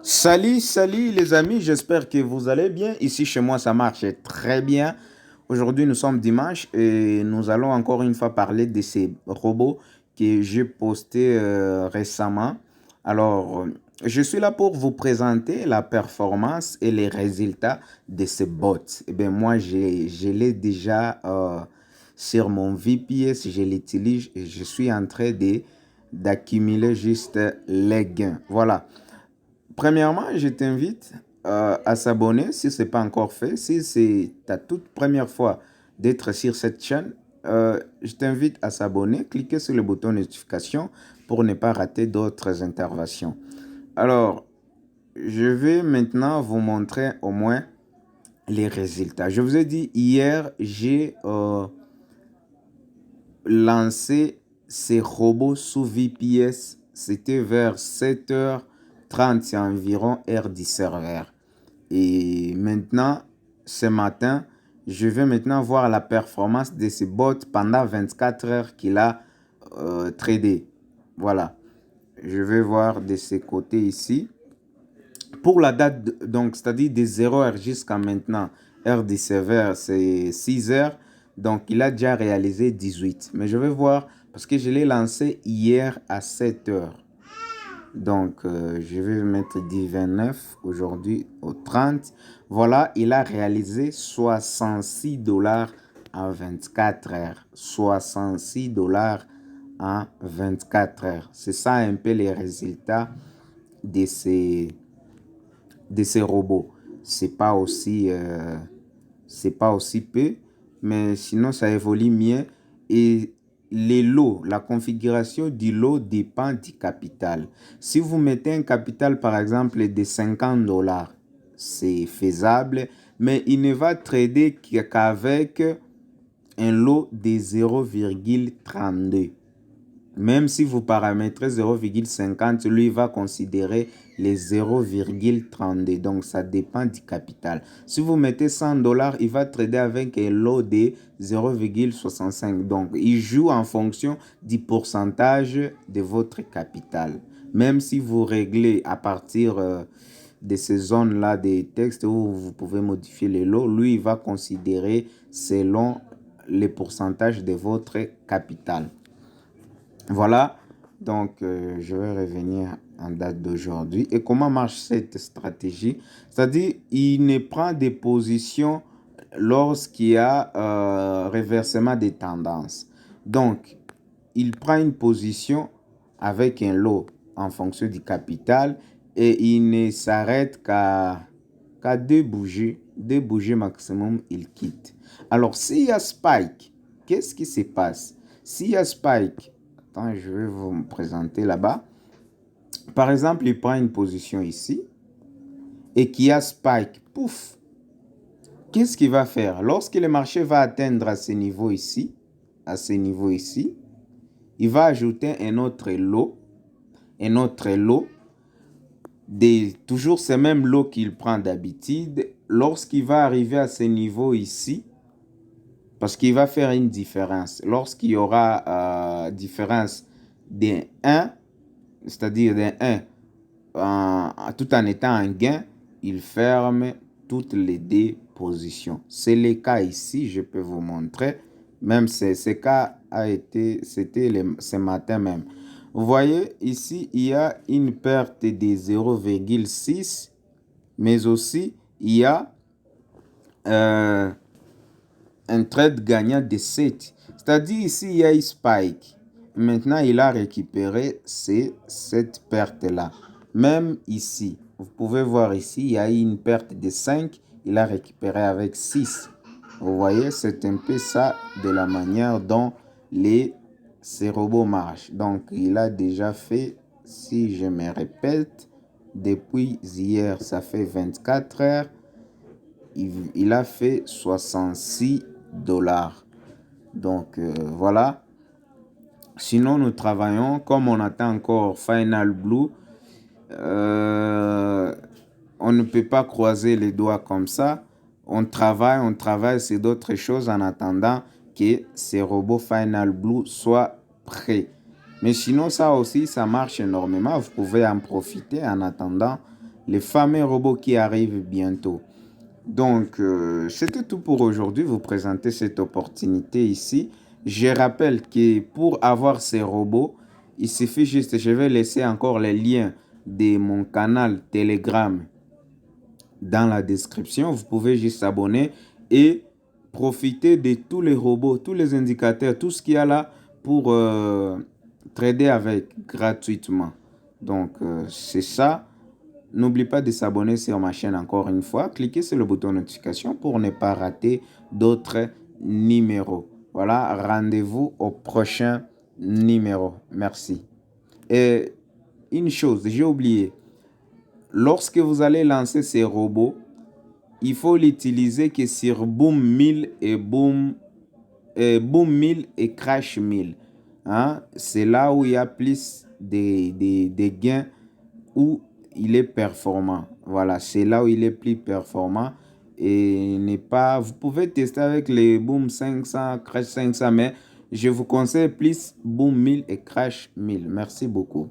Salut les amis, j'espère que vous allez bien. Ici chez moi, ça marche très bien. Aujourd'hui, nous sommes dimanche et nous allons encore une fois parler de ces robots que j'ai postés récemment. Alors, je suis là pour vous présenter la performance et les résultats de ces bots. Eh bien, moi, je l'ai déjà sur mon VPS, je l'utilise et je suis en train d'accumuler juste les gains. Voilà. Premièrement, je t'invite à s'abonner si ce n'est pas encore fait. Si c'est ta toute première fois d'être sur cette chaîne, je t'invite à s'abonner, cliquer sur le bouton notification pour ne pas rater d'autres interventions. Alors, je vais maintenant vous montrer au moins les résultats. Je vous ai dit hier, j'ai lancé ces robots sous VPS. C'était vers 7h30, c'est environ heure du serveur. Et maintenant, ce matin, je vais maintenant voir la performance de ce bot pendant 24 heures qu'il a tradé. Voilà. Je vais voir de ce côté ici. Pour la date, donc, c'est-à-dire de 0h jusqu'à maintenant, heure du serveur, c'est 6 heures. Donc, il a déjà réalisé 18. Mais je vais voir, parce que je l'ai lancé hier à 7 heures. Donc, je vais mettre du 29 aujourd'hui au 30. Voilà, il a réalisé 66 dollars en 24 heures. 66 dollars en 24 heures. C'est ça un peu les résultats de ces robots. C'est pas aussi peu, mais sinon ça évolue mieux. Et les lots, la configuration du lot dépend du capital. Si vous mettez un capital par exemple de 50 dollars, c'est faisable, mais il ne va trader qu'avec un lot de 0,32. Même si vous paramétrez 0,50, lui va considérer les 0,32. Donc, ça dépend du capital. Si vous mettez 100 dollars, il va trader avec un lot de 0,65. Donc, il joue en fonction du pourcentage de votre capital. Même si vous réglez à partir de ces zones-là des textes où vous pouvez modifier les lots, lui, il va considérer selon les pourcentages de votre capital. Voilà, donc je vais revenir en date d'aujourd'hui. Et comment marche cette stratégie? C'est-à-dire, il ne prend des positions lorsqu'il y a reversement des tendances. Donc, il prend une position avec un lot en fonction du capital et il ne s'arrête qu'à deux bougies maximum, il quitte. Alors, s'il y a spike, qu'est-ce qui se passe? S'il y a spike, attends, je vais vous présenter là-bas. Par exemple, il prend une position ici et qu'il y a spike, pouf, qu'est-ce qu'il va faire? Lorsque le marché va atteindre à ce niveau ici, il va ajouter un autre lot toujours ce même lot qu'il prend d'habitude. Lorsqu'il va arriver à ce niveau ici, parce qu'il va faire une différence. Lorsqu'il y aura différence d'un 1, c'est-à-dire d'un 1 tout en étant en gain, il ferme toutes les deux positions. C'est le cas ici, je peux vous montrer. Même ce cas c'était ce matin même. Vous voyez, ici, il y a une perte de 0,6, mais aussi, il y a un trade gagnant de 7. C'est-à-dire, ici, il y a un spike. Maintenant, il a récupéré cette perte-là. Même ici, vous pouvez voir ici, il y a eu une perte de 5. Il a récupéré avec 6. Vous voyez, c'est un peu ça de la manière dont ces robots marchent. Donc, il a déjà fait, si je me répète, depuis hier, ça fait 24 heures. Il a fait 66 dollars. Donc, voilà. Sinon, nous travaillons, comme on attend encore Final Blue, on ne peut pas croiser les doigts comme ça. On travaille sur d'autres choses en attendant que ces robots Final Blue soient prêts. Mais sinon, ça aussi, ça marche énormément. Vous pouvez en profiter en attendant les fameux robots qui arrivent bientôt. Donc, c'était tout pour aujourd'hui, vous présenter cette opportunité ici. Je rappelle que pour avoir ces robots, il suffit juste, je vais laisser encore les liens de mon canal Telegram dans la description. Vous pouvez juste s'abonner et profiter de tous les robots, tous les indicateurs, tout ce qu'il y a là pour trader avec gratuitement. Donc, c'est ça. N'oublie pas de s'abonner sur ma chaîne encore une fois. Cliquez sur le bouton notification pour ne pas rater d'autres numéros. Voilà, rendez-vous au prochain numéro. Merci. Et une chose, j'ai oublié. Lorsque vous allez lancer ces robots, il faut l'utiliser que sur Boom 1000 et Boom 1000 et Crash 1000. Hein? C'est là où il y a plus de gains, où il est performant. Voilà, c'est là où il est plus performant. Et n'est pas, vous pouvez tester avec les Boom 500, Crash 500, mais je vous conseille plus Boom 1000 et Crash 1000. Merci beaucoup.